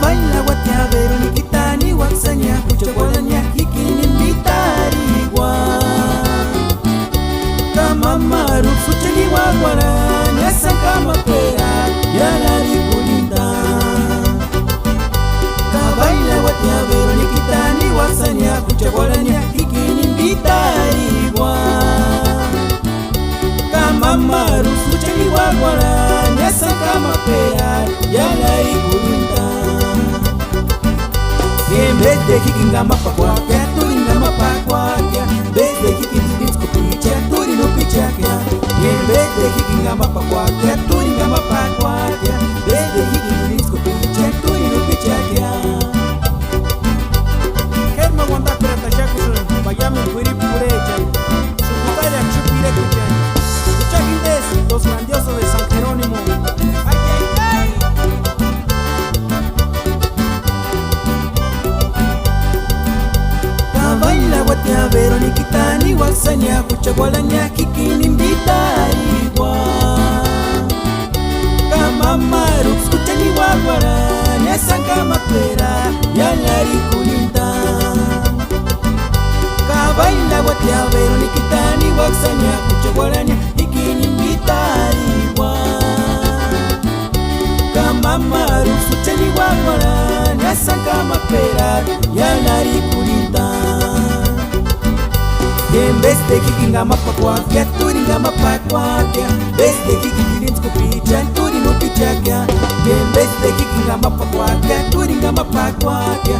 baila watia vero nikitani waksanya kuchokolanya hikinimbitarigwa kama marufu cheli wagwara nyasa kama pera yalari kulinda kabaila watia vero nikitani waksanya kuchokolanya hikinimbitarigwa kama marufu cheli wagwara nyasa kama pera yalari kulinda Bede kikinga mapakwa kya turi nga mapakwa kya Bede kikinga picha turi no picha kya Bede kikinga mapakwa kya turi nga mapakwa kya Bede kikinga picha turi no picha kya Kerma wanda pirata shakusun bayami kwiri purecha Sukutari akshupire kuchan Kuchakindes, los grandiosos de San Jerónimo Ay, ay, ay Baila watia vero nikitani waksanya kuchakolanya hikinimbitarigwa kama marufu kuchani wagwara nyasa kama pera yalari kulinda kabaila watia vero nikitani waksanya kuchakolanya hikinimbitarigwa kama marufu kuchani wagwara nyasa kama pera yalari kulinda Beste kikinga mapakwa kya turi nga mapakwa kya Beste kikinga picha turi no picha kya Beste kikinga mapakwa kya turi nga mapakwa kya